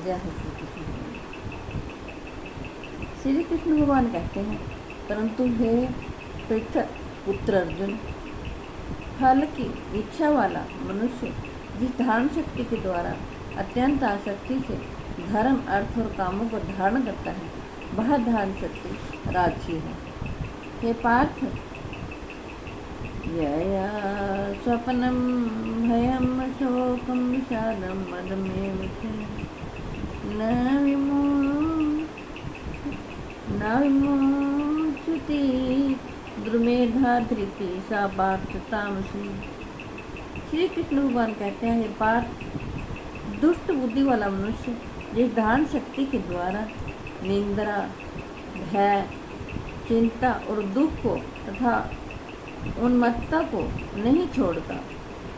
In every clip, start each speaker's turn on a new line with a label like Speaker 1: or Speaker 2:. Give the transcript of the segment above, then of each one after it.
Speaker 1: जय हो श्री कृष्ण भगवान कहते हैं, परंतु हे पृथक पुत्र अर्जुन, फल की इच्छा वाला मनुष्य जिस धारण शक्ति के द्वारा अत्यंत आसक्ति से धर्म, अर्थ और कामों को धारण करता है, वह धारण शक्ति राजसी है। हे पार्थ, यया स्वप्नम भयम शोकम विषादम मदमेव च न विमुच्यते द्रुमेधा धृति सा पार्थ तामसी। श्री कृष्ण भगवान कहते हैं, हे पार्थ, दुष्ट बुद्धि वाला मनुष्य जिस धारण शक्ति के द्वारा निंद्रा, भय, चिंता और दुख को तथा उन्मत्तता को नहीं छोड़ता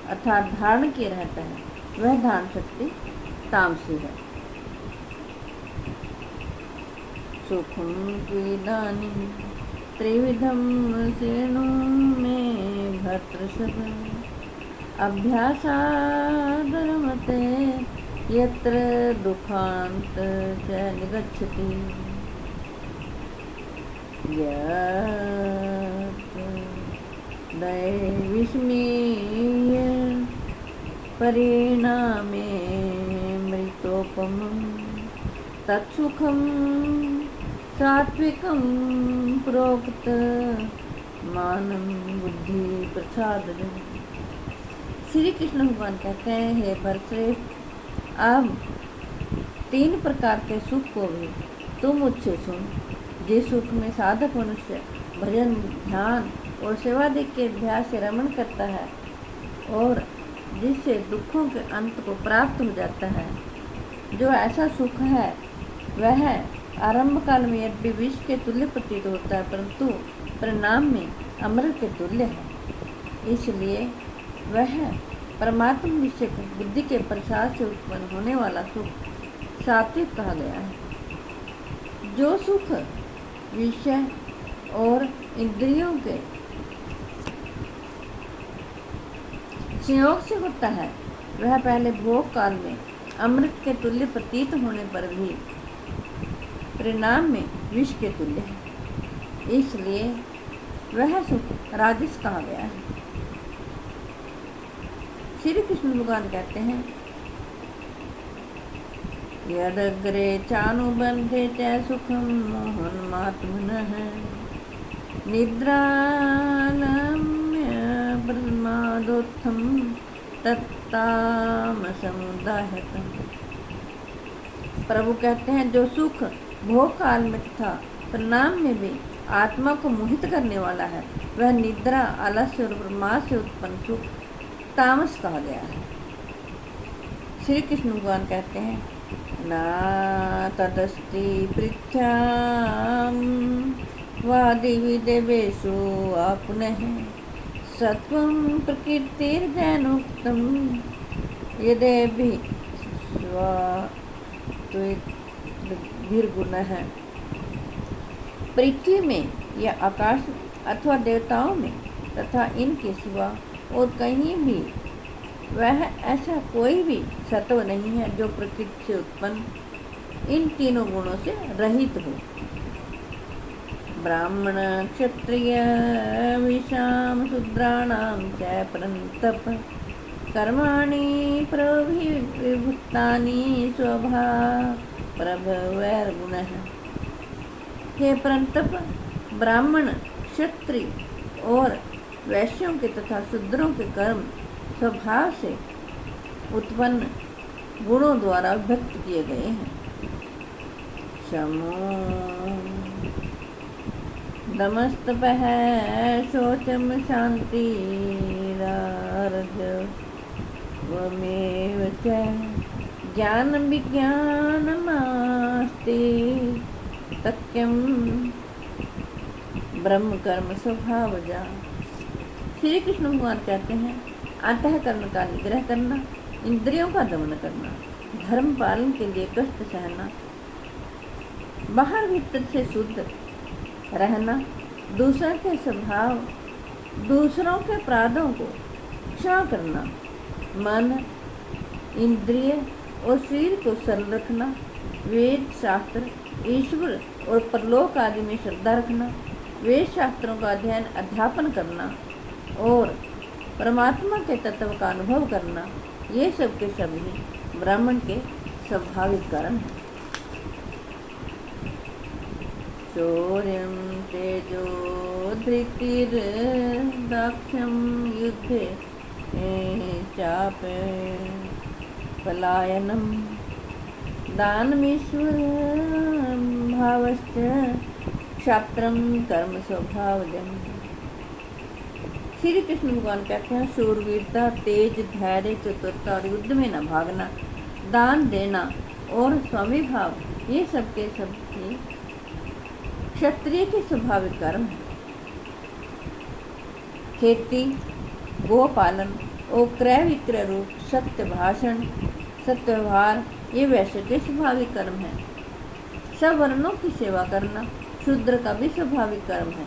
Speaker 1: अर्थात धारण किए रहता है, वह धारण शक्ति तामसी है। सुखम क्रीडानि त्रिविधम श्रेणु में भर्तृषभ अभ्यासादरमते यत्र दुखांत च निगच्छति दैविस्मीय परिणामे मृतोपमं तत्सुखं सात्विकं प्रोक्त मानं बुद्धि प्रसादः। श्री कृष्ण भगवान कहते हैं, हे भरतश्रेष्ठ, अब 3 प्रकार के सुख को भी तुम मुझसे सुन। जिस सुख में साधक मनुष्य भजन, ध्यान और सेवादि के अभ्यास से रमण करता है और जिससे दुखों के अंत को प्राप्त हो जाता है, जो ऐसा सुख है वह आरंभ काल में यद्यपि विष के तुल्य प्रतीत होता है, परंतु परिणाम में अमृत के तुल्य है। इसलिए वह परमात्मा निश्चय बुद्धि के प्रसाद से उत्पन्न होने वाला सुख सात्विक कहा गया है। जो सुख विषय और इंद्रियों के संयोग से होता है, वह पहले भोग काल में अमृत के तुल्य प्रतीत होने पर भी परिणाम में विष के तुल्य है। इसलिए वह सुख राजस कहा गया है। श्री कृष्ण भगवान कहते हैं, यदग्रे चानुबंधे च सुखम मोहनमात्मनः निद्रालम्य प्रमादोत्थम तत्तामसमुदाहतम्। प्रभु कहते हैं, जो सुख भोग काल में तथा परिणाम में भी आत्मा को मोहित करने वाला है, वह निद्रा, आलस्य और प्रमाद से उत्पन्न सुख तामस कहा गया है। श्री कृष्ण भगवान कहते हैं, ना तदस्ति पृथ्व्यां वादिवि देवेषु आपुनः सत्वं प्रकृतिर्जनोक्तं यदेभिः स्वात्विर्गुणः। पृथ्वी में या आकाश अथवा देवताओं में तथा इनके सिवा और कहीं भी वह ऐसा कोई भी सत्व नहीं है जो प्रकृति से उत्पन्न इन तीनों गुणों से रहित हो। ब्राह्मण, क्षत्रिय, वैश्याम, शूद्राणां च परन्तप कर्माणि प्रविभक्तानि स्वभावप्रभवैर्गुणः। हे परंतप, ब्राह्मण, क्षत्रिय और वैश्यों के तथा शूद्रों के कर्म स्वभाव से उत्पन्न गुणों द्वारा व्यक्त किए गए हैं। शमो दमस्तपः शौचम शान्तिरार्जवमेव च ज्ञान विज्ञानमास्ति तथ्यं ब्रह्म कर्म स्वभावजा। श्री कृष्ण भगवान कहते हैं, अंतःकरण का निग्रह करना, इंद्रियों का दमन करना, धर्म पालन के लिए कष्ट सहना, बाहर भीतर से शुद्ध रहना, दूसरों के स्वभाव, दूसरों के अपराधों को क्षमा करना, मन, इंद्रिय और शरीर को सरल रखना, वेद शास्त्र, ईश्वर और परलोक आदि में श्रद्धा रखना, वेद शास्त्रों का अध्ययन अध्यापन करना और परमात्मा के तत्व का अनुभव करना, ये सब के सब ही ब्राह्मण के स्वाभाविक कर्म हैं। शौर्यं तेजो धृतिर्दाक्ष्यं युद्धे चापे पलायनम दानमीश्वर भावश्च क्षात्रम कर्म स्वभावजम। श्री कृष्ण भगवान कहते हैं शूरवीरता, तेज, धैर्य, चतुरता और युद्ध में न भागना, दान देना और स्वामी भाव, ये सब के सब क्षत्रिय के स्वाभाविक कर्म है। खेती, गोपालन और क्रय विक्रय रूप, सत्य भाषण, सत्य व्यवहार, ये वैश्य के स्वाभाविक कर्म है। सब वर्णों की सेवा करना शूद्र का भी स्वाभाविक कर्म है।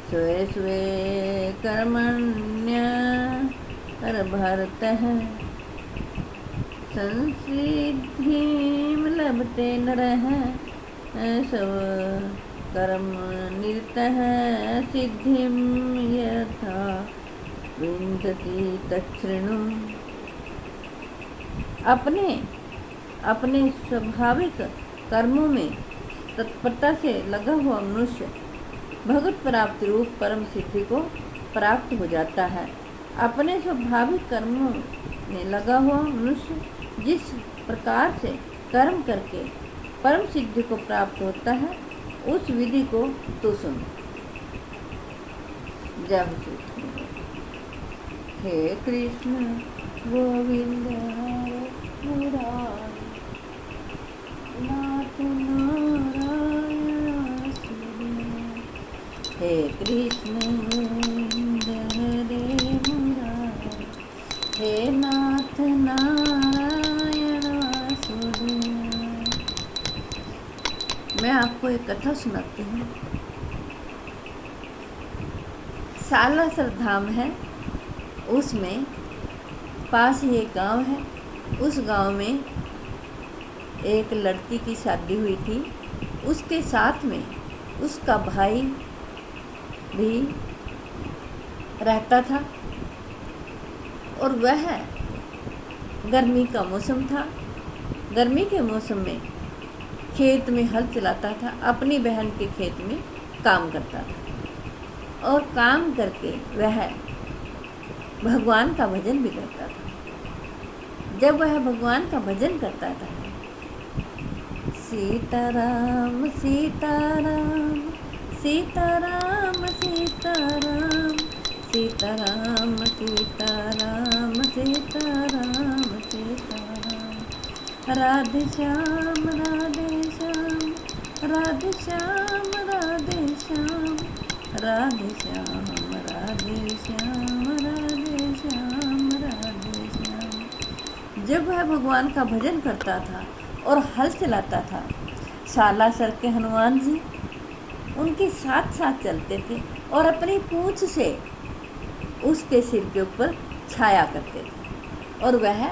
Speaker 1: स्वे स्वे कर्मण्य भरतः संसिद्धिं लभते नरः सब कर्म निरतः सिद्धिं यथा विन्दति तच्छृणु। अपने स्वाभाविक कर्मों में तत्परता से लगा हुआ मनुष्य भगवत प्राप्ति रूप परम सिद्धि को प्राप्त हो जाता है। अपने स्वाभाविक कर्मों में लगा हुआ मनुष्य जिस प्रकार से कर्म करके परम सिद्धि को प्राप्त होता है, उस विधि को तो सुन। जय हो श्री कृष्ण। हे कृष्ण गोविंद हरे मुरारी, नाथ नारायण सुरे। हे कृष्ण गोविंद हरे मुरारी, हे नाथ नारायण सुरे। मैं आपको एक कथा सुनाती हूँ। सालासर धाम है, उसमें पास ही एक गांव है। उस गांव में एक लड़की की शादी हुई थी। उसके साथ में उसका भाई भी रहता था और वह गर्मी का मौसम था। गर्मी के मौसम में खेत में हल चलाता था, अपनी बहन के खेत में काम करता था और काम करके वह भगवान का भजन भी करता था। जब वह भगवान का भजन करता था, सीताराम सीताराम सीताराम सीताराम सीताराम सीताराम सीताराम सीताराम, राधे श्याम राधे श्याम राधे श्याम राधे श्याम राधे श्याम राधे श्याम राधे श्याम राधे श्याम। जब वह भगवान का भजन करता था और हल चलाता था, सालासर के हनुमान जी उनके साथ साथ चलते थे और अपनी पूंछ से उसके सिर के ऊपर छाया करते थे और वह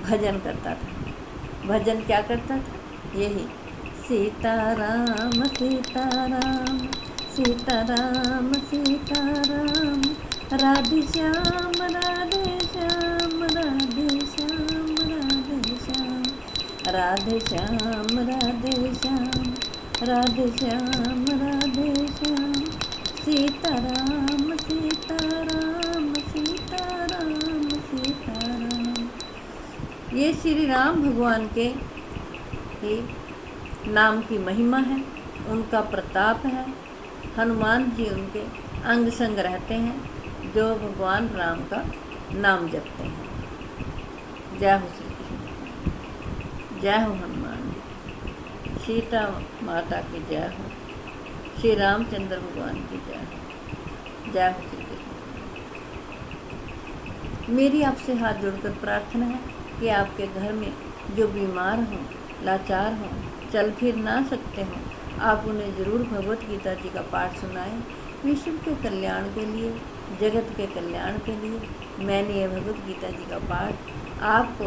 Speaker 1: भजन करता था। भजन क्या करता था? यही सीताराम सीताराम सीताराम सीताराम, राधे श्याम राधे श्याम राधे श्याम राधे श्याम, राधे श्याम राधे श्याम राधे श्याम राधे श्याम, सीताराम सीताराम सीताराम सीताराम। ये श्री राम भगवान के नाम की महिमा है, उनका प्रताप है। हनुमान जी उनके अंग संग रहते हैं जो भगवान राम का नाम जपते हैं। जय हो श्री कृष्ण, जय हो हनुमान जी, सीता माता की जय हो, श्री रामचंद्र भगवान की जय हो। जय हो श्री कृष्ण। मेरी आपसे हाथ जोड़कर प्रार्थना है कि आपके घर में जो बीमार हों, लाचार हों, चल फिर ना सकते हों, आप उन्हें ज़रूर भगवत गीता जी का पाठ सुनाएं। विश्व के कल्याण के लिए, जगत के कल्याण के लिए मैंने ये भगवत गीता जी का पाठ आपको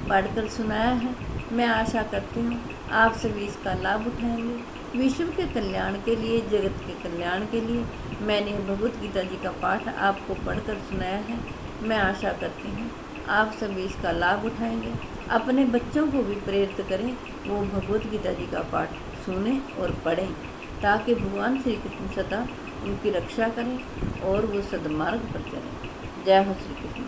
Speaker 1: पढ़कर सुनाया है। मैं आशा करती हूँ आप सभी इसका लाभ उठाएंगे। विश्व के कल्याण के लिए, जगत के कल्याण के लिए मैंने भगवत गीता जी का पाठ आपको पढ़कर सुनाया है। मैं आशा करती हूँ आप सभी इसका लाभ उठाएंगे। अपने बच्चों को भी प्रेरित करें, वो भगवत गीता जी का पाठ सुने और पढ़ें, ताकि भगवान श्री कृष्ण सदा उनकी रक्षा करें और वो सदमार्ग पर चलें। जय हो श्री कृष्ण।